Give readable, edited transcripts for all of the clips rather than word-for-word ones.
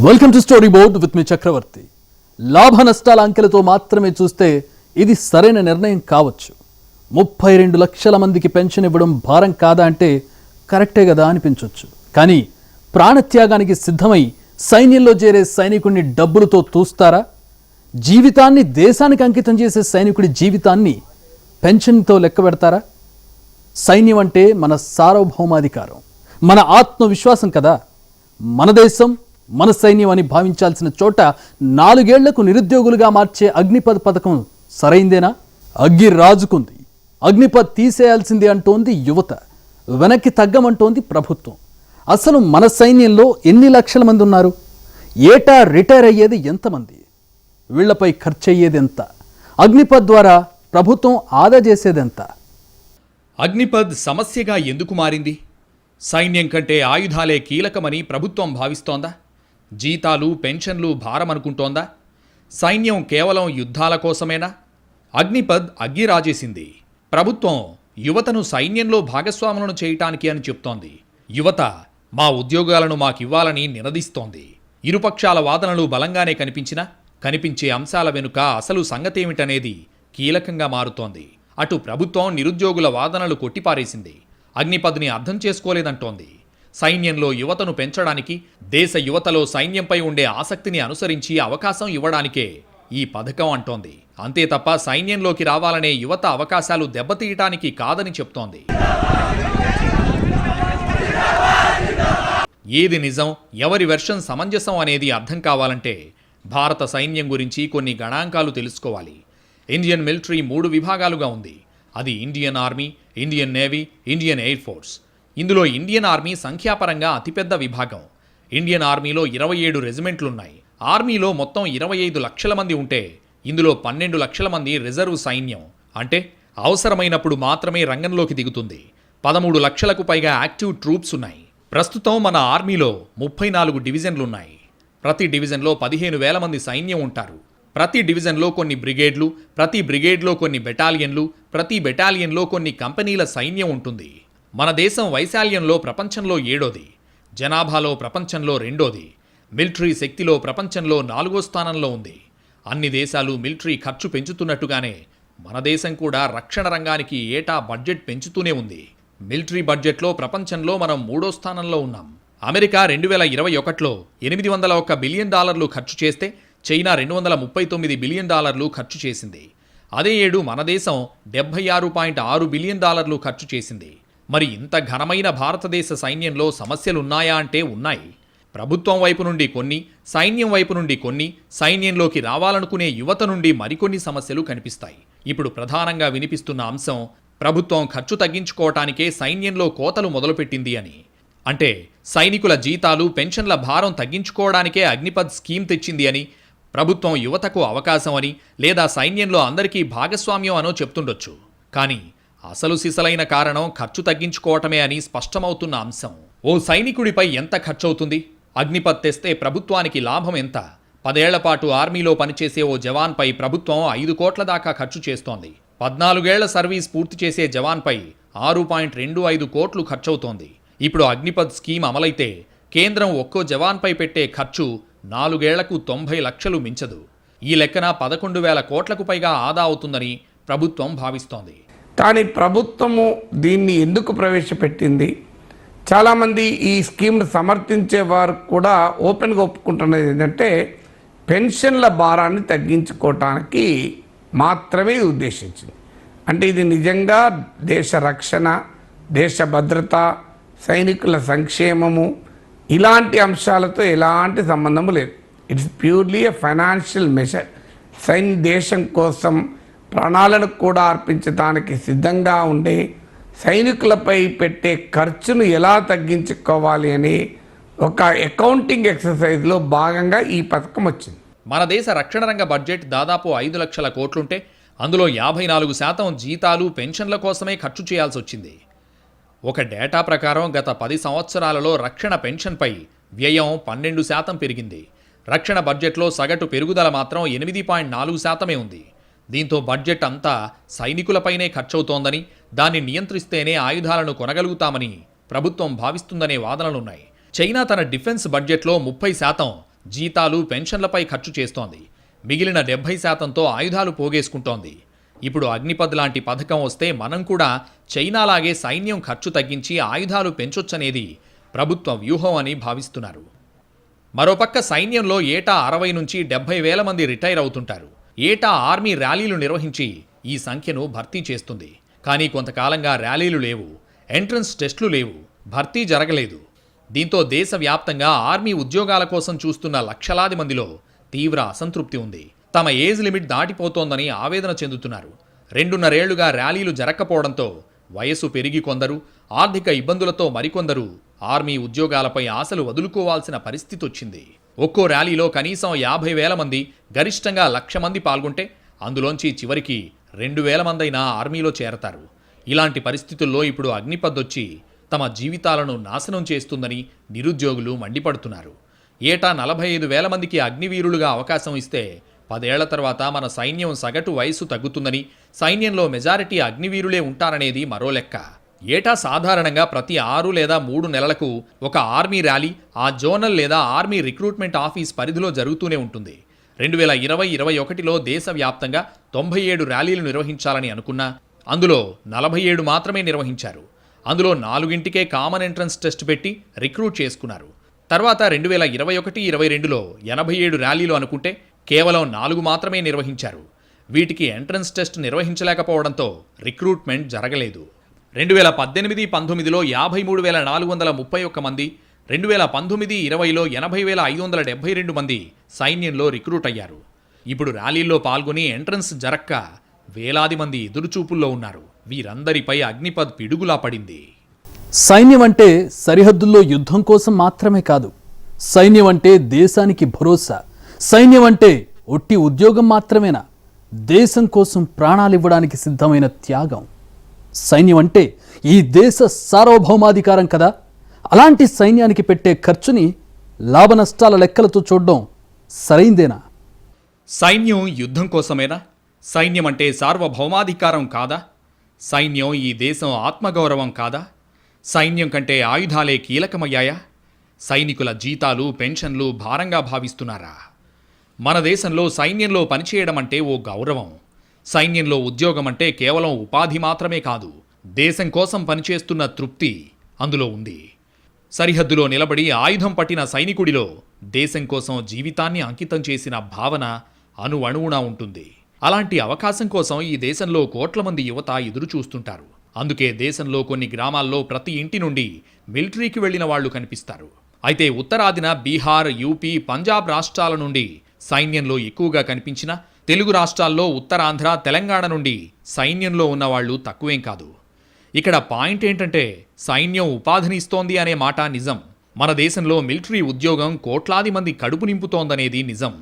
Welcome to story board with me Chakravarthi. లాభ నష్టాల అంకెలతో మాత్రమే చూస్తే ఇది సరైన నిర్ణయం కావచ్చు. 32 లక్షల మందికి పెన్షన్ ఇవ్వడం భారం కాదా అంటే కరెక్టే కదా అనిపించవచ్చు. కానీ ప్రాణత్యాగానికి సిద్ధమై సైన్యంలో చేరే సైనికుడిని డబ్బులతో తూస్తారా? జీవితాన్ని దేశానికి అంకితం చేసే సైనికుడి జీవితాన్ని పెన్షన్తో లెక్క పెడతారా? సైన్యం అంటే మన సార్వభౌమాధికారం, మన ఆత్మవిశ్వాసం కదా. మన దేశం మన సైన్యం అని భావించాల్సిన చోట 4 ఏళ్లకు నిరుద్యోగులుగా మార్చే అగ్నిపథ్ పథకం సరైందేనా? అగ్గి రాజుకుంది, అగ్నిపథ్ తీసేయాల్సింది అంటోంది యువత, వెనక్కి తగ్గమంటోంది ప్రభుత్వం. అసలు మన సైన్యంలో ఎన్ని లక్షల మంది ఉన్నారు? ఏటా రిటైర్ అయ్యేది ఎంతమంది? వీళ్లపై ఖర్చు అయ్యేది ఎంత? అగ్నిపథ్ ద్వారా ప్రభుత్వం ఆదా చేసేది ఎంత? అగ్నిపథ్ సమస్యగా ఎందుకు మారింది? సైన్యం కంటే ఆయుధాలే కీలకమని ప్రభుత్వం భావిస్తోందా? జీతాలు పెన్షన్లు భారమనుకుంటోందా? సైన్యం కేవలం యుద్ధాల కోసమేనా? అగ్నిపథ్ అగ్గి రాజేసింది. ప్రభుత్వం యువతను సైన్యంలో భాగస్వాములను చేయటానికి అని చెప్తోంది. యువత మా ఉద్యోగాలను మాకివ్వాలని నినదిస్తోంది. ఇరుపక్షాల వాదనలు బలంగానే కనిపించే అంశాల వెనుక అసలు సంగతేమిటనేది కీలకంగా మారుతోంది. అటు ప్రభుత్వం నిరుద్యోగుల వాదనలు కొట్టిపారేసింది, అగ్నిపథ్ని అర్థం చేసుకోలేదంటోంది. సైన్యంలో యువతను పెంచడానికి, దేశ యువతలో సైన్యంపై ఉండే ఆసక్తిని అనుసరించి అవకాశం ఇవ్వడానికే ఈ పథకం అంటోంది. అంతే తప్ప సైన్యంలోకి రావాలనే యువత అవకాశాలు దెబ్బతీయటానికి కాదని చెప్తోంది. ఏది నిజం, ఎవరి వెర్షన్ సమంజసం అనేది అర్థం కావాలంటే భారత సైన్యం గురించి కొన్ని గణాంకాలు తెలుసుకోవాలి. ఇండియన్ మిలిటరీ 3 విభాగాలుగా ఉంది. అది Indian army, Indian navy, Indian air force. ఇందులో ఇండియన్ ఆర్మీ సంఖ్యాపరంగా అతిపెద్ద విభాగం. ఇండియన్ ఆర్మీలో 27 రెజిమెంట్లున్నాయి. ఆర్మీలో మొత్తం 25 లక్షల మంది ఉంటే ఇందులో 12 లక్షల మంది రిజర్వ్ సైన్యం, అంటే అవసరమైనప్పుడు మాత్రమే రంగంలోకి దిగుతుంది. 13 లక్షలకు పైగా యాక్టివ్ ట్రూప్స్ ఉన్నాయి. ప్రస్తుతం మన ఆర్మీలో 34 డివిజన్లున్నాయి. ప్రతి డివిజన్లో 15,000 మంది సైన్యం ఉంటారు. ప్రతి డివిజన్లో కొన్ని బ్రిగేడ్లు, ప్రతి బ్రిగేడ్లో కొన్ని బెటాలియన్లు, ప్రతి బెటాలియన్లో కొన్ని కంపెనీల సైన్యం ఉంటుంది. మన దేశం వైశాల్యంలో ప్రపంచంలో 7వ, జనాభాలో ప్రపంచంలో 2వ, మిలిటరీ శక్తిలో ప్రపంచంలో 4వ స్థానంలో ఉంది. అన్ని దేశాలు మిలిటరీ ఖర్చు పెంచుతున్నట్టుగానే మన దేశం కూడా రక్షణ రంగానికి ఏటా బడ్జెట్ పెంచుతూనే ఉంది. మిలిటరీ బడ్జెట్లో ప్రపంచంలో మనం 3వ స్థానంలో ఉన్నాం. అమెరికా 2021లో $801 బిలియన్ ఖర్చు చేస్తే చైనా $239 బిలియన్ ఖర్చు చేసింది. అదే ఏడు మన దేశం $76.6 బిలియన్ ఖర్చు చేసింది. మరి ఇంత ఘనమైన భారతదేశ సైన్యంలో సమస్యలున్నాయా అంటే ఉన్నాయి. ప్రభుత్వం వైపు నుండి కొన్ని, సైన్యం వైపు నుండి కొన్ని, సైన్యంలోకి రావాలనుకునే యువత నుండి మరికొన్ని సమస్యలు కనిపిస్తాయి. ఇప్పుడు ప్రధానంగా వినిపిస్తున్న అంశం ప్రభుత్వం ఖర్చు తగ్గించుకోవటానికే సైన్యంలో కోతలు మొదలుపెట్టింది అని. అంటే సైనికుల జీతాలు పెన్షన్ల భారం తగ్గించుకోవడానికే అగ్నిపథ్ స్కీమ్ తెచ్చింది అని, ప్రభుత్వం యువతకు అవకాశం అని, లేదా సైన్యంలో అందరికీ భాగస్వామ్యం అనో చెప్తుండొచ్చు. కానీ అసలు సిసలైన కారణం ఖర్చు తగ్గించుకోవటమే అని స్పష్టమవుతున్న అంశం. ఓ సైనికుడిపై ఎంత ఖర్చవుతుంది? అగ్నిపథ్ తెస్తే ప్రభుత్వానికి లాభం ఎంత? 10 ఏళ్ల పాటు ఆర్మీలో పనిచేసే ఓ జవాన్పై ప్రభుత్వం 5 కోట్ల దాకా ఖర్చు చేస్తోంది. 14 ఏళ్ల సర్వీస్ పూర్తి చేసే జవాన్పై 6.25 కోట్లు ఖర్చవుతోంది. ఇప్పుడు అగ్నిపథ్ స్కీమ్ అమలైతే కేంద్రం ఒక్కో జవాన్పై పెట్టే ఖర్చు 4 ఏళ్లకు 90 లక్షలు మించదు. ఈ లెక్కన 11,000 కోట్లకు పైగా ఆదా అవుతుందని ప్రభుత్వం భావిస్తోంది. కానీ ప్రభుత్వము దీన్ని ఎందుకు ప్రవేశపెట్టింది? చాలామంది ఈ స్కీమ్ను సమర్థించే వారు కూడా ఓపెన్గా ఒప్పుకుంటున్నది ఏంటంటే పెన్షన్ల భారాన్ని తగ్గించుకోవటానికి మాత్రమే ఉద్దేశించింది. అంటే ఇది నిజంగా దేశ రక్షణ, దేశ భద్రత, సైనికుల సంక్షేమము ఇలాంటి అంశాలతో ఎలాంటి సంబంధము లేదు. It's purely a financial measure. దేశం కోసం ప్రాణాలను కూడా అర్పించడానికి సిద్ధంగా ఉండే సైనికులపై పెట్టే ఖర్చును ఎలా తగ్గించుకోవాలి అని ఒక అకౌంటింగ్ ఎక్సర్సైజ్లో భాగంగా ఈ పథకం వచ్చింది. మన దేశ రక్షణ రంగ బడ్జెట్ దాదాపు 5 లక్షల కోట్లుంటే అందులో 54% జీతాలు పెన్షన్ల కోసమే ఖర్చు చేయాల్సి వచ్చింది. ఒక డేటా ప్రకారం గత 10 సంవత్సరాలలో రక్షణ పెన్షన్పై వ్యయం 12% పెరిగింది. రక్షణ బడ్జెట్లో సగటు పెరుగుదల మాత్రం 8.4% ఉంది. దీంతో బడ్జెట్ అంతా సైనికులపైనే ఖర్చవుతోందని, దాన్ని నియంత్రిస్తేనే ఆయుధాలను కొనగలుగుతామని ప్రభుత్వం భావిస్తుందనే వాదనలున్నాయి. చైనా తన డిఫెన్స్ బడ్జెట్లో 30% జీతాలు పెన్షన్లపై ఖర్చు చేస్తోంది. మిగిలిన 70%తో ఆయుధాలు పోగేసుకుంటోంది. ఇప్పుడు అగ్నిపథ్ లాంటి పథకం వస్తే మనం కూడా చైనాలాగే సైన్యం ఖర్చు తగ్గించి ఆయుధాలు పెంచొచ్చనేది ప్రభుత్వ వ్యూహం అని భావిస్తున్నారు. మరోపక్క సైన్యంలో ఏటా 60 నుంచి 70 వేల మంది రిటైర్ అవుతుంటారు. ఏటా ఆర్మీ ర్యాలీలు నిర్వహించి ఈ సంఖ్యను భర్తీ చేస్తుంది. కానీ కొంతకాలంగా ర్యాలీలు లేవు, ఎంట్రన్స్ టెస్టులు లేవు, భర్తీ జరగలేదు. దీంతో దేశవ్యాప్తంగా ఆర్మీ ఉద్యోగాల కోసం చూస్తున్న లక్షలాది మందిలో తీవ్ర అసంతృప్తి ఉంది. తమ ఏజ్ లిమిట్ దాటిపోతోందని ఆవేదన చెందుతున్నారు. 2.5 ఏళ్లుగా ర్యాలీలు జరగకపోవడంతో వయసు పెరిగి కొందరు, ఆర్థిక ఇబ్బందులతో మరికొందరు ఆర్మీ ఉద్యోగాలపై ఆశలు వదులుకోవాల్సిన పరిస్థితి వచ్చింది. ఒక్కో ర్యాలీలో కనీసం 50,000 మంది, గరిష్టంగా 1,00,000 మంది పాల్గొంటే అందులోంచి చివరికి 2,000 మందైనా ఆర్మీలో చేరతారు. ఇలాంటి పరిస్థితుల్లో ఇప్పుడు అగ్నిపథ్ వచ్చి తమ జీవితాలను నాశనం చేస్తుందని నిరుద్యోగులు మండిపడుతున్నారు. ఏటా 45,000 మందికి అగ్నివీరులుగా అవకాశం ఇస్తే 10 ఏళ్ల తర్వాత మన సైన్యం సగటు వయస్సు తగ్గుతుందని, సైన్యంలో మెజారిటీ అగ్నివీరులే ఉంటారనేది మరో లెక్క. ఏటా సాధారణంగా ప్రతి 6 లేదా 3 నెలలకు ఒక ఆర్మీ ర్యాలీ ఆ జోనల్ లేదా ఆర్మీ రిక్రూట్మెంట్ ఆఫీస్ పరిధిలో జరుగుతూనే ఉంటుంది. 2020-21లో దేశవ్యాప్తంగా 97 ర్యాలీలు నిర్వహించాలని అనుకున్నా అందులో 47 మాత్రమే నిర్వహించారు. అందులో 4కే కామన్ ఎంట్రన్స్ టెస్ట్ పెట్టి రిక్రూట్ చేసుకున్నారు. తర్వాత 2021-22లో 87 ర్యాలీలు అనుకుంటే కేవలం 4 మాత్రమే నిర్వహించారు. వీటికి ఎంట్రన్స్ టెస్ట్ నిర్వహించలేకపోవడంతో రిక్రూట్మెంట్ జరగలేదు. 2018-19లో 53,431 మంది, 2019-20లో 80,572 మంది సైన్యంలో రిక్రూట్ అయ్యారు. ఇప్పుడు ర్యాలీల్లో పాల్గొని ఎంట్రన్స్ జరక్క వేలాది మంది ఎదురుచూపుల్లో ఉన్నారు. వీరందరిపై అగ్నిపథ్ పిడుగులా పడింది. సైన్యం అంటే సరిహద్దుల్లో యుద్ధం కోసం మాత్రమే కాదు. సైన్యం అంటే దేశానికి భరోసా. సైన్యం అంటే ఒట్టి ఉద్యోగం మాత్రమేనా? దేశం కోసం ప్రాణాలివ్వడానికి సిద్ధమైన త్యాగం. సైన్యం అంటే ఈ దేశ సార్వభౌమాధికారం కదా. అలాంటి సైన్యానికి పెట్టే ఖర్చుని లాభనష్టాల లెక్కలతో చూడడం సరైందేనా? సైన్యం యుద్ధం కోసమేనా? సైన్యం అంటే సార్వభౌమాధికారం కాదా? సైన్యం ఈ దేశం ఆత్మగౌరవం కాదా? సైన్యం కంటే ఆయుధాలే కీలకమయ్యాయా? సైనికుల జీతాలు, పెన్షన్లు భారంగా భావిస్తున్నారా? మన దేశంలో సైన్యంలో పనిచేయడం అంటే ఓ గౌరవం. సైన్యంలో ఉద్యోగం అంటే కేవలం ఉపాధి మాత్రమే కాదు, దేశం కోసం పనిచేస్తున్న తృప్తి అందులో ఉంది. సరిహద్దులో నిలబడి ఆయుధం పట్టిన సైనికుడిలో దేశం కోసం జీవితాన్ని అంకితం చేసిన భావన అణువణువునా ఉంటుంది. అలాంటి అవకాశం కోసం ఈ దేశంలో కోట్ల మంది యువత ఎదురు చూస్తుంటారు. అందుకే దేశంలో కొన్ని గ్రామాల్లో ప్రతి ఇంటి నుండి మిలిటరీకి వెళ్లిన వాళ్లు కనిపిస్తారు. అయితే ఉత్తరాదిన బీహార్, యూపీ, పంజాబ్ రాష్ట్రాల నుండి సైన్యంలో ఎక్కువగా కనిపించిన తెలుగు రాష్ట్రాల్లో ఉత్తరాంధ్ర, తెలంగాణ నుండి సైన్యంలో ఉన్నవాళ్లు తక్కువేం కాదు. ఇక్కడ పాయింట్ ఏంటంటే సైన్యం ఉపాధినిస్తోంది అనే మాట నిజం. మన దేశంలో మిలిటరీ ఉద్యోగం కోట్లాది మంది కడుపు నింపుతోందనేది నిజం.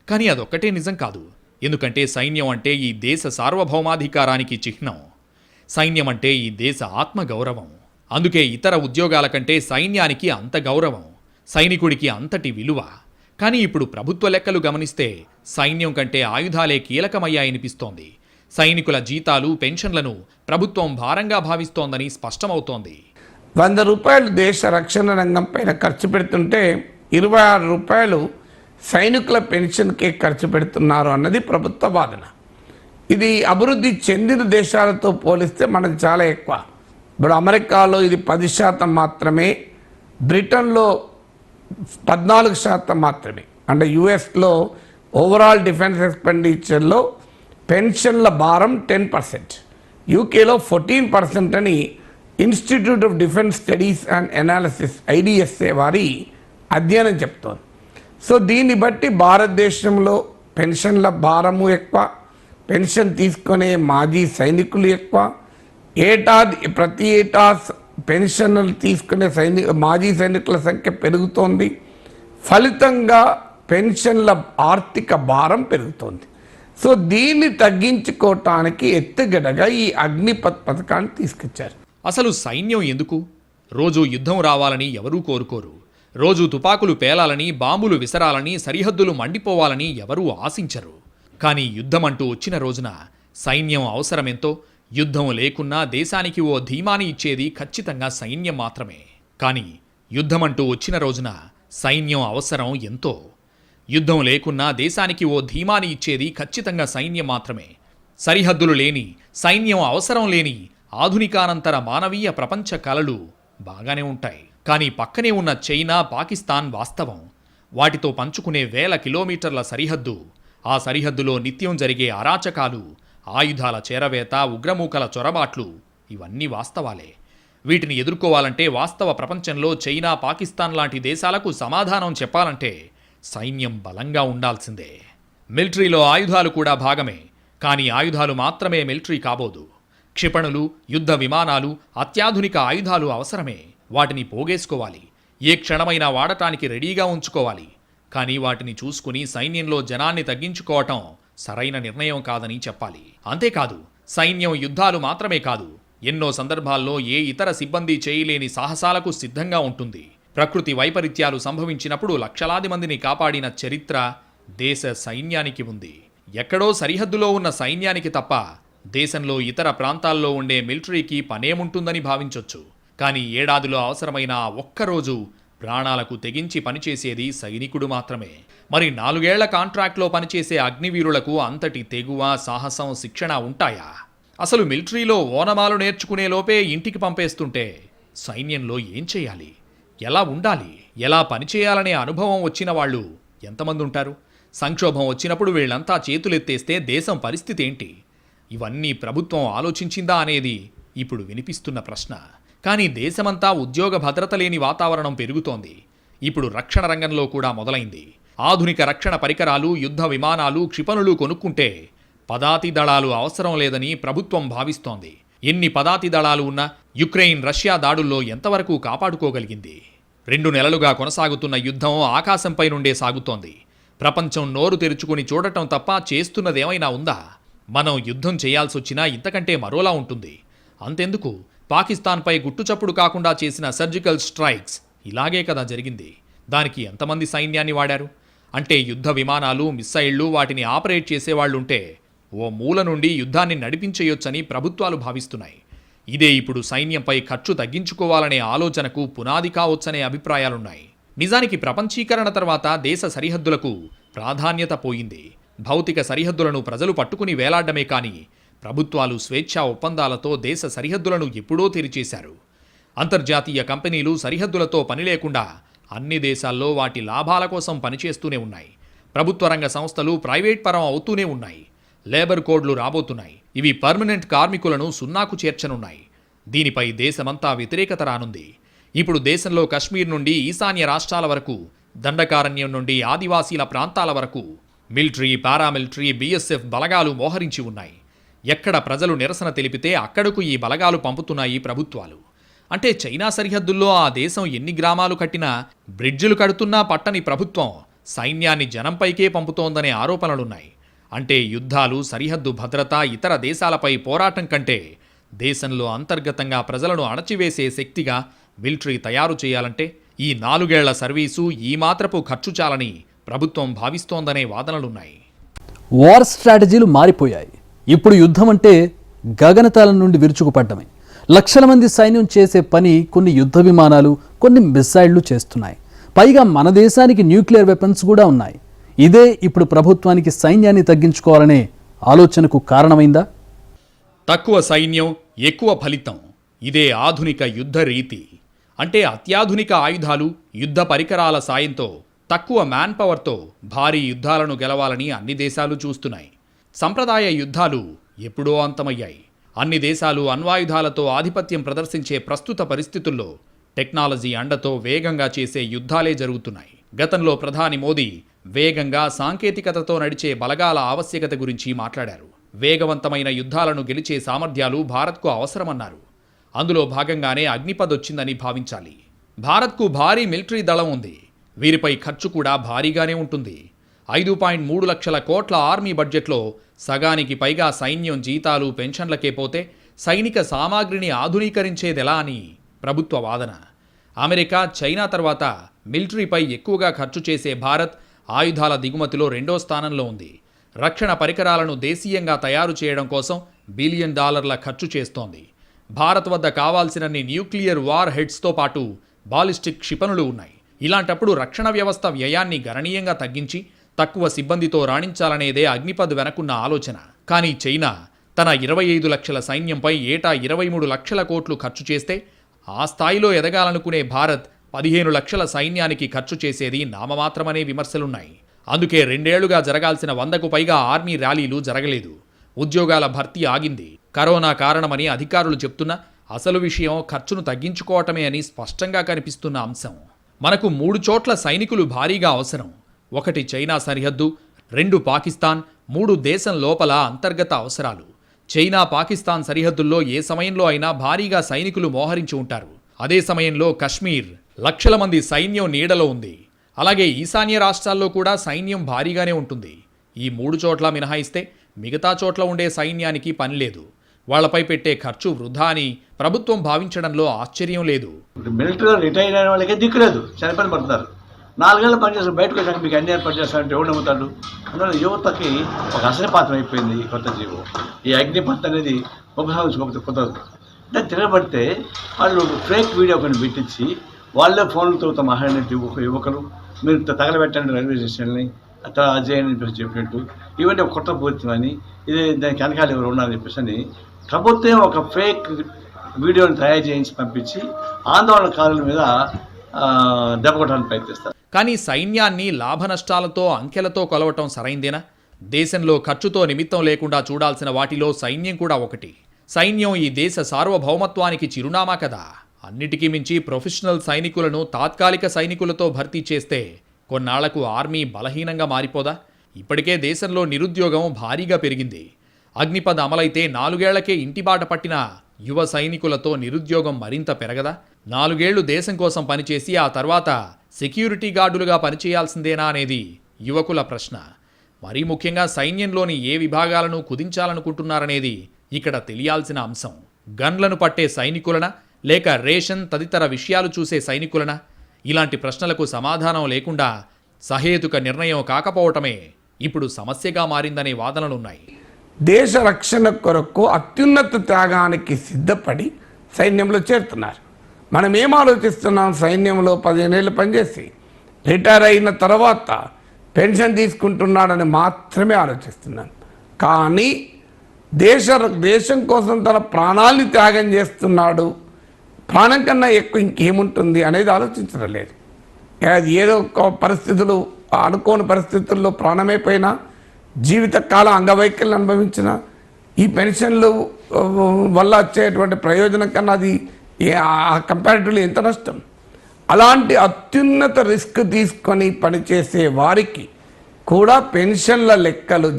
కానీ అదొక్కటే నిజం కాదు. ఎందుకంటే సైన్యం అంటే ఈ దేశ సార్వభౌమాధికారానికి చిహ్నం. సైన్యం అంటే ఈ దేశ ఆత్మగౌరవం. అందుకే ఇతర ఉద్యోగాల కంటే సైన్యానికి అంత గౌరవం, సైనికుడికి అంతటి విలువ. కానీ ఇప్పుడు ప్రభుత్వ లెక్కలు గమనిస్తే సైన్యం కంటే ఆయుధాలే కీలకమయ్యాయనిపిస్తోంది. సైనికుల జీతాలు, పెన్షన్లను ప్రభుత్వం భారంగా భావిస్తోందని స్పష్టమవుతోంది. 100 రూపాయలు దేశ రక్షణ రంగం పైన ఖర్చు పెడుతుంటే 26 రూపాయలు సైనికుల పెన్షన్కే ఖర్చు పెడుతున్నారు అన్నది ప్రభుత్వ వాదన. ఇది అభివృద్ధి చెందిన దేశాలతో పోలిస్తే మనకు చాలా ఎక్కువ. ఇప్పుడు అమెరికాలో ఇది 10% మాత్రమే, బ్రిటన్లో 14% మాత్రమే. అంటే యుఎస్లో ఓవరాల్ డిఫెన్స్ ఎక్స్పెండిచర్లో పెన్షన్ల భారం 10%, యూకేలో 14% అని institute of defence studies and analysis IDSA వారి అధ్యయనం చెప్తోంది. సో దీన్ని బట్టి భారతదేశంలో పెన్షన్ల భారము ఎక్కువ, పెన్షన్ తీసుకునే మాజీ సైనికులు ఎక్కువ, ప్రతి ఏటా పెన్షన్లు తీసుకునే మాజీ సైనికుల సంఖ్య పెరుగుతోంది. ఫలితంగా పెన్షన్ల ఆర్థిక భారం పెరుగుతోంది. సో దీన్ని తగ్గించుకోవటానికి ఎత్తుగడగా ఈ అగ్నిపథ్ పథకాన్ని తీసుకొచ్చారు. అసలు సైన్యం ఎందుకు? రోజు యుద్ధం రావాలని ఎవరూ కోరుకోరు. రోజు తుపాకులు పేలాలని, బాంబులు విసరాలని, సరిహద్దులు మండిపోవాలని ఎవరూ ఆశించరు. కానీ యుద్ధం అంటూ వచ్చిన రోజున సైన్యం అవసరమెంతో, యుద్ధం లేకున్నా దేశానికి ఓ ధీమాని ఇచ్చేది ఖచ్చితంగా సైన్యం మాత్రమే. కానీ యుద్ధమంటూ వచ్చిన రోజున సైన్యం అవసరం ఎంతో. యుద్ధం లేకున్నా దేశానికి ఓ ధీమాని ఇచ్చేది ఖచ్చితంగా సైన్యం మాత్రమే. సరిహద్దులు లేని, సైన్యం అవసరం లేని ఆధునికానంతర మానవీయ ప్రపంచ కలలు బాగానే ఉంటాయి. కానీ పక్కనే ఉన్న చైనా, పాకిస్తాన్ వాస్తవం. వాటితో పంచుకునే వేల కిలోమీటర్ల సరిహద్దు, ఆ సరిహద్దులో నిత్యం జరిగే అరాచకాలు, ఆయుధాల చేరవేత, ఉగ్రమూకల చొరబాట్లు ఇవన్నీ వాస్తవాలే. వీటిని ఎదుర్కోవాలంటే వాస్తవ ప్రపంచంలో చైనా, పాకిస్తాన్ లాంటి దేశాలకు సమాధానం చెప్పాలంటే సైన్యం బలంగా ఉండాల్సిందే. మిలిటరీలో ఆయుధాలు కూడా భాగమే. కానీ ఆయుధాలు మాత్రమే మిలిటరీ కాబోదు. క్షిపణులు, యుద్ధ విమానాలు, అత్యాధునిక ఆయుధాలు అవసరమే. వాటిని పోగేసుకోవాలి, ఏ క్షణమైనా వాడటానికి రెడీగా ఉంచుకోవాలి. కానీ వాటిని చూసుకుని సైన్యంలో జనాన్ని తగ్గించుకోవటం సరైన నిర్ణయం కాదని చెప్పాలి. అంతేకాదు, సైన్యం యుద్ధాలు మాత్రమే కాదు, ఎన్నో సందర్భాల్లో ఏ ఇతర సిబ్బంది చేయలేని సాహసాలకు సిద్ధంగా ఉంటుంది. ప్రకృతి వైపరీత్యాలు సంభవించినప్పుడు లక్షలాది మందిని కాపాడిన చరిత్ర దేశ సైన్యానికి ఉంది. ఎక్కడో సరిహద్దులో ఉన్న సైన్యానికి తప్ప దేశంలో ఇతర ప్రాంతాల్లో ఉండే మిలిటరీకి పనేముంటుందని భావించొచ్చు. కానీ ఏడాదిలో అవసరమైన ఆ ఒక్కరోజు ప్రాణాలకు తెగించి పనిచేసేది సైనికుడు మాత్రమే. మరి 4 ఏళ్ల కాంట్రాక్ట్లో పనిచేసే అగ్నివీరులకు అంతటి తెగువ, సాహసం, శిక్షణ ఉంటాయా? అసలు మిలిటరీలో ఓనమాలు నేర్చుకునే లోపే ఇంటికి పంపేస్తుంటే సైన్యంలో ఏం చేయాలి, ఎలా ఉండాలి, ఎలా పనిచేయాలనే అనుభవం వచ్చిన వాళ్ళు ఎంతమంది ఉంటారు? సంక్షోభం వచ్చినప్పుడు వీళ్లంతా చేతులెత్తేస్తే దేశం పరిస్థితి ఏంటి? ఇవన్నీ ప్రభుత్వం ఆలోచించిందా అనేది ఇప్పుడు వినిపిస్తున్న ప్రశ్న. కానీ దేశమంతా ఉద్యోగ భద్రత లేని వాతావరణం పెరుగుతోంది. ఇప్పుడు రక్షణ రంగంలో కూడా మొదలైంది. ఆధునిక రక్షణ పరికరాలు, యుద్ధ విమానాలు, క్షిపణులు కొనుక్కుంటే పదాతి దళాలు అవసరం లేదని ప్రభుత్వం భావిస్తోంది. ఎన్ని పదాతి దళాలు ఉన్నా యుక్రెయిన్, రష్యా దాడుల్లో ఎంతవరకు కాపాడుకోగలిగింది? 2 నెలలుగా కొనసాగుతున్న యుద్ధం ఆకాశంపై నుండే సాగుతోంది. ప్రపంచం నోరు తెరుచుకుని చూడటం తప్ప చేస్తున్నదేమైనా ఉందా? మనం యుద్ధం చేయాల్సొచ్చినా ఇంతకంటే మరోలా ఉంటుంది. అంతెందుకు, పాకిస్తాన్పై గుట్టుచప్పుడు కాకుండా చేసిన సర్జికల్ స్ట్రైక్స్ ఇలాగే కదా జరిగింది. దానికి ఎంతమంది సైన్యాన్ని వాడారు? అంటే యుద్ధ విమానాలు, మిస్సైళ్లు, వాటిని ఆపరేట్ చేసేవాళ్లుంటే ఓ మూల నుండి యుద్ధాన్ని నడిపించేయొచ్చని ప్రభుత్వాలు భావిస్తున్నాయి. ఇదే ఇప్పుడు సైన్యంపై ఖర్చు తగ్గించుకోవాలనే ఆలోచనకు పునాది కావచ్చనే అభిప్రాయాలున్నాయి. నిజానికి ప్రపంచీకరణ తర్వాత దేశ సరిహద్దులకు ప్రాధాన్యత పోయింది. భౌతిక సరిహద్దులను ప్రజలు పట్టుకుని వేలాడ్డమే కానీ ప్రభుత్వాలు స్వేచ్ఛా ఒప్పందాలతో దేశ సరిహద్దులను ఎప్పుడో తెరిచేశారు. అంతర్జాతీయ కంపెనీలు సరిహద్దులతో పని లేకుండా అన్ని దేశాల్లో వాటి లాభాల కోసం పనిచేస్తూనే ఉన్నాయి. ప్రభుత్వ రంగ సంస్థలు ప్రైవేట్ పరం అవుతూనే ఉన్నాయి. లేబర్ కోడ్లు రాబోతున్నాయి. ఇవి పర్మనెంట్ కార్మికులను సున్నాకు చేర్చనున్నాయి. దీనిపై దేశమంతా వ్యతిరేకత రానుంది. ఇప్పుడు దేశంలో కశ్మీర్ నుండి ఈశాన్య రాష్ట్రాల వరకు, దండకారణ్యం నుండి ఆదివాసీల ప్రాంతాల వరకు మిలిటరీ, పారామిలిటరీ, BSF బలగాలు మోహరించి ఉన్నాయి. ఎక్కడ ప్రజలు నిరసన తెలిపితే అక్కడకు ఈ బలగాలు పంపుతున్నాయి ప్రభుత్వాలు. అంటే చైనా సరిహద్దుల్లో ఆ దేశం ఎన్ని గ్రామాలు కట్టినా, బ్రిడ్జిలు కడుతున్నా పట్టని ప్రభుత్వం సైన్యాన్ని జనంపైకే పంపుతోందనే ఆరోపణలున్నాయి. అంటే యుద్ధాలు, సరిహద్దు భద్రత, ఇతర దేశాలపై పోరాటం కంటే దేశంలో అంతర్గతంగా ప్రజలను అణచివేసే శక్తిగా మిలిటరీ తయారు చేయాలంటే ఈ 4 ఏళ్ల సర్వీసు, ఈ మాత్రపు ఖర్చు చాలని ప్రభుత్వం భావిస్తోందనే వాదనలున్నాయి. వార్ స్ట్రాటజీలు మారిపోయాయి. ఇప్పుడు యుద్ధం అంటే గగనతలం నుండి విరుచుకుపడ్డమే. లక్షల మంది సైన్యం చేసే పని కొన్ని యుద్ధ విమానాలు, కొన్ని మిస్సైళ్లు చేస్తున్నాయి. పైగా మన దేశానికి న్యూక్లియర్ వెపన్స్ కూడా ఉన్నాయి. ఇదే ఇప్పుడు ప్రభుత్వానికి సైన్యాన్ని తగ్గించుకోవాలనే ఆలోచనకు కారణమైందా? తక్కువ సైన్యం, ఎక్కువ ఫలితం, ఇదే ఆధునిక యుద్ధ రీతి. అంటే అత్యాధునిక ఆయుధాలు, యుద్ధ పరికరాల సాయంతో తక్కువ మ్యాన్ పవర్తో భారీ యుద్ధాలను గెలవాలని అన్ని దేశాలు చూస్తున్నాయి. సంప్రదాయ యుద్ధాలు ఎప్పుడో అంతమయ్యాయి. అన్ని దేశాలు అణ్వాయుధాలతో ఆధిపత్యం ప్రదర్శించే ప్రస్తుత పరిస్థితుల్లో టెక్నాలజీ అండతో వేగంగా చేసే యుద్ధాలే జరుగుతున్నాయి. గతంలో ప్రధాని మోదీ వేగంగా, సాంకేతికతతో నడిచే బలగాల ఆవశ్యకత గురించి మాట్లాడారు. వేగవంతమైన యుద్ధాలను గెలిచే సామర్థ్యాలు భారత్కు అవసరమన్నారు. అందులో భాగంగానే అగ్నిపథ్ వచ్చిందని భావించాలి. భారత్కు భారీ మిలిటరీ దళం ఉంది. వీరిపై ఖర్చు కూడా భారీగానే ఉంటుంది. 5.3 లక్షల కోట్ల ఆర్మీ బడ్జెట్లో సగానికి పైగా సైన్యం జీతాలు, పెన్షన్లకే పోతే సైనిక సామాగ్రిని ఆధునీకరించేదెలా అని ప్రభుత్వ వాదన. అమెరికా, చైనా తర్వాత మిలిటరీపై ఎక్కువగా ఖర్చు చేసే భారత్ ఆయుధాల దిగుమతిలో 2వ స్థానంలో ఉంది. రక్షణ పరికరాలను దేశీయంగా తయారు చేయడం కోసం $1 బిలియన్ ఖర్చు చేస్తోంది. భారత్ వద్ద కావాల్సినన్ని న్యూక్లియర్ వార్ హెడ్స్తో పాటు బాలిస్టిక్ క్షిపణులు ఉన్నాయి. ఇలాంటప్పుడు రక్షణ వ్యవస్థ వ్యయాన్ని గణనీయంగా తగ్గించి తక్కువ సిబ్బందితో రాణించాలనేదే అగ్నిపథ్ వెనకున్న ఆలోచన. కానీ చైనా తన 25 లక్షల సైన్యంపై ఏటా 23 లక్షల కోట్లు ఖర్చు చేస్తే ఆ స్థాయిలో ఎదగాలనుకునే భారత్ 15 లక్షల సైన్యానికి ఖర్చు చేసేది నామమాత్రమనే విమర్శలున్నాయి. అందుకే 2 ఏళ్లుగా జరగాల్సిన 100కు పైగా ఆర్మీ ర్యాలీలు జరగలేదు. ఉద్యోగాల భర్తీ ఆగింది. కరోనా కారణమని అధికారులు చెప్తున్నా అసలు విషయం ఖర్చును తగ్గించుకోవటమే అని స్పష్టంగా కనిపిస్తున్న అంశం. మనకు 3 చోట్ల సైనికులు భారీగా అవసరం. 1 చైనా సరిహద్దు, 2 పాకిస్తాన్, 3 దేశం లోపల అంతర్గత అవసరాలు. చైనా పాకిస్తాన్ సరిహద్దుల్లో ఏ సమయంలో అయినా భారీగా సైనికులు మోహరించి ఉంటారు. అదే సమయంలో కశ్మీర్ లక్షల మంది సైన్యం నీడలో ఉంది. అలాగే ఈశాన్య రాష్ట్రాల్లో కూడా సైన్యం భారీగానే ఉంటుంది. ఈ 3 చోట్ల మినహాయిస్తే మిగతా చోట్ల ఉండే సైన్యానికి పని లేదు. వాళ్లపై పెట్టే ఖర్చు వృధా అని ప్రభుత్వం భావించడంలో ఆశ్చర్యం లేదు. మిలిటరీలో రిటైర్ అయిన వాళ్ళకే దిక్కులేదు, చనిపోయి పడుతున్నారు. 4 ఏళ్ళు పనిచేస్తారు, బయటకు వచ్చాక మీకు అన్ని పనిచేస్తారంటే ఎవరు నమ్ముతాడు? అందువల్ల యువతకి ఒక అసహ్యపాత్రం అయిపోయింది ఈ కొత్త జీవో. ఈ అగ్నిపథ్ అనేది ఉపసంహరించుకోకపోతే కుదరదు. అంటే తిరగబడితే వాళ్ళు ఫేక్ వీడియో కొన్ని పెట్టించి వాళ్ళే ఫోన్లతో తమ యువకులు మీరు తగలబెట్టండి రైల్వే స్టేషన్ని అట్లా అజయ్ అని చెప్పినట్టు ఇవన్నీ ఒక కొత్త పూర్తిమని ఇది దానికి వెనకాల ఎవరు ఉన్నారని చెప్పేసి అని ప్రభుత్వం ఒక ఫేక్ వీడియోని తయారు చేయించి పంపించి ఆందోళనకారుల మీద దెబ్బ కొట్టడానికి ప్రయత్నిస్తారు. కానీ సైన్యాన్ని లాభ నష్టాలతో అంకెలతో కొలవటం సరైందేనా? దేశంలో ఖర్చుతో నిమిత్తం లేకుండా చూడాల్సిన వాటిలో సైన్యం కూడా ఒకటి. సైన్యం ఈ దేశ సార్వభౌమత్వానికి చిరునామా కదా. అన్నిటికీ మించి ప్రొఫెషనల్ సైనికులను తాత్కాలిక సైనికులతో భర్తీ చేస్తే కొన్నాళ్లకు ఆర్మీ బలహీనంగా మారిపోదా? ఇప్పటికే దేశంలో నిరుద్యోగం భారీగా పెరిగింది. అగ్నిపథ్ అమలైతే 4 ఏళ్లకే ఇంటిబాట పట్టిన యువ సైనికులతో నిరుద్యోగం మరింత పెరగదా? 4 ఏళ్లు దేశం కోసం పనిచేసి ఆ తర్వాత సెక్యూరిటీ గార్డులుగా పనిచేయాల్సిందేనా అనేది యువకుల ప్రశ్న. మరీ ముఖ్యంగా సైన్యంలోని ఏ విభాగాలను కుదించాలనుకుంటున్నారనేది ఇక్కడ తెలియాల్సిన అంశం. గన్లను పట్టే సైనికులనా, లేక రేషన్ తదితర విషయాలు చూసే సైనికులనా? ఇలాంటి ప్రశ్నలకు సమాధానం లేకుండా సహేతుక నిర్ణయం కాకపోవటమే ఇప్పుడు సమస్యగా మారిందనే వాదనలున్నాయి. దేశ రక్షణ కొరకు అత్యున్నత త్యాగానికి సిద్ధపడి సైన్యంలో చేరుతున్నారు. మనం ఏం ఆలోచిస్తున్నాం? సైన్యంలో 15 ఏళ్ళు పనిచేసి రిటైర్ అయిన తర్వాత పెన్షన్ తీసుకుంటున్నాడని మాత్రమే ఆలోచిస్తున్నాం. కానీ దేశం కోసం తన ప్రాణాల్ని త్యాగం చేస్తున్నాడు, ప్రాణం కన్నా ఎక్కువ ఇంకేముంటుంది అనేది ఆలోచించడం లేదు. ఏదో ఒక పరిస్థితులు, అనుకోని పరిస్థితుల్లో ప్రాణమైపోయినా, జీవితకాలం అంగవైకల్యం అనుభవించిన ఈ పెన్షన్లు వల్ల వచ్చేటువంటి ప్రయోజనం కన్నా అది కంపారిటివ్లీ ఎంత నష్టం. అలాంటి అత్యున్నత రిస్క్ తీసుకొని పనిచేసే వారికి కూడా పెన్షన్ల లెక్కలు,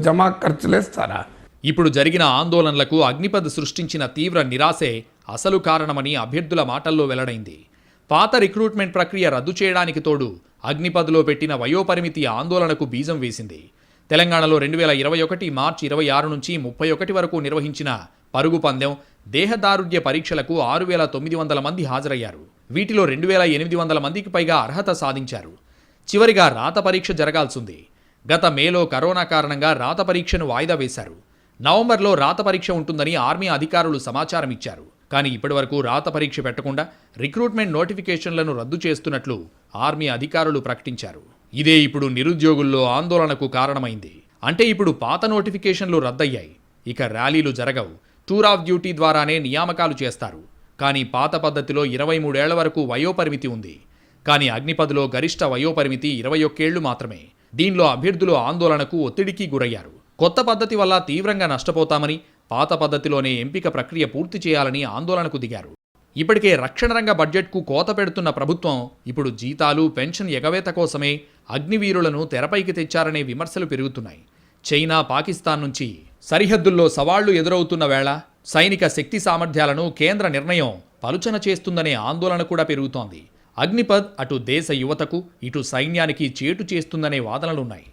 జమా ఖర్చులు వేస్తారా? ఇప్పుడు జరిగిన ఆందోళనలకు అగ్నిపథ్ సృష్టించిన తీవ్ర నిరాశే అసలు కారణమని అభ్యర్థుల మాటల్లో వెల్లడైంది. పాత రిక్రూట్మెంట్ ప్రక్రియ రద్దు చేయడానికి తోడు అగ్నిపథ్లో పెట్టిన వయోపరిమితి ఆందోళనకు బీజం వేసింది. తెలంగాణలో 2021 మార్చి 26 నుంచి 31 వరకు నిర్వహించిన పరుగు పందెం, దేహదారుఢ్య పరీక్షలకు 6,900 మంది హాజరయ్యారు. వీటిలో 2,800 మందికి పైగా అర్హత సాధించారు. చివరిగా రాత పరీక్ష జరగాల్సింది. గత మేలో కరోనా కారణంగా రాత పరీక్షను వాయిదా వేశారు. నవంబర్లో రాత పరీక్ష ఉంటుందని ఆర్మీ అధికారులు సమాచారం ఇచ్చారు. కానీ ఇప్పటివరకు రాత పరీక్ష పెట్టకుండా రిక్రూట్మెంట్ నోటిఫికేషన్లను రద్దు చేస్తున్నట్లు ఆర్మీ అధికారులు ప్రకటించారు. ఇదే ఇప్పుడు నిరుద్యోగుల్లో ఆందోళనకు కారణమైంది. అంటే ఇప్పుడు పాత నోటిఫికేషన్లు రద్దయ్యాయి. ఇక ర్యాలీలు జరగవు. టూర్ ఆఫ్ డ్యూటీ ద్వారానే నియామకాలు చేస్తారు. కానీ పాత పద్ధతిలో 23 ఏళ్ల వరకు వయోపరిమితి ఉంది. కానీ అగ్నిపథ్లో గరిష్ట వయోపరిమితి 21 ఏళ్లు మాత్రమే. దీనిలో అభ్యర్థులు ఆందోళనకు, ఒత్తిడికి గురయ్యారు. కొత్త పద్ధతి వల్ల తీవ్రంగా నష్టపోతామని, పాత పద్ధతిలోనే ఎంపిక ప్రక్రియ పూర్తి చేయాలని ఆందోళనకు దిగారు. ఇప్పటికే రక్షణ రంగ బడ్జెట్కు కోత పెడుతున్న ప్రభుత్వం ఇప్పుడు జీతాలు, పెన్షన్ ఎగవేత కోసమే అగ్నివీరులను తెరపైకి తెచ్చారనే విమర్శలు పెరుగుతున్నాయి. చైనా, పాకిస్తాన్ నుంచి సరిహద్దుల్లో సవాళ్లు ఎదురవుతున్న వేళ సైనిక శక్తి సామర్థ్యాలను కేంద్ర నిర్ణయం పలుచన చేస్తుందనే ఆందోళన కూడా పెరుగుతోంది. అగ్నిపథ్ అటు దేశ యువతకు, ఇటు సైన్యానికి చేటు చేస్తుందనే వాదనలున్నాయి.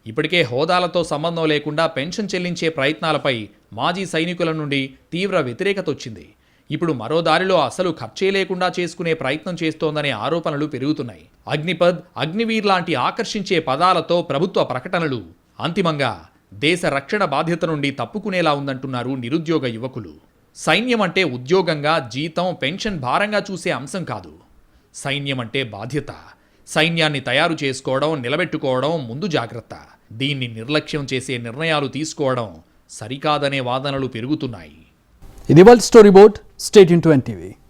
ఇప్పటికే హోదాలతో సంబంధం లేకుండా పెన్షన్ చెల్లించే ప్రయత్నాలపై మాజీ సైనికుల నుండి తీవ్ర వ్యతిరేకత వచ్చింది. ఇప్పుడు మరో దారిలో అసలు ఖర్చే లేకుండా చేసుకునే ప్రయత్నం చేస్తోందనే ఆరోపణలు పెరుగుతున్నాయి. అగ్నిపథ్, అగ్నివీర్ లాంటి ఆకర్షించే పదాలతో ప్రభుత్వ ప్రకటనలు అంతిమంగా దేశ రక్షణ బాధ్యత నుండి తప్పుకునేలా ఉందంటున్నారు నిరుద్యోగ యువకులు. సైన్యం అంటే ఉద్యోగంగా, జీతం, పెన్షన్ భారంగా చూసే అంశం కాదు. సైన్యం అంటే బాధ్యత. సైన్యాన్ని తయారు చేసుకోవడం, నిలబెట్టుకోవడం ముందు జాగ్రత్త. దీన్ని నిర్లక్ష్యం చేసే నిర్ణయాలు తీసుకోవడం సరికాదనే వాదనలు పెరుగుతున్నాయి. ఇది వాళ్ళ స్టోరీ బోర్డ్. State in 20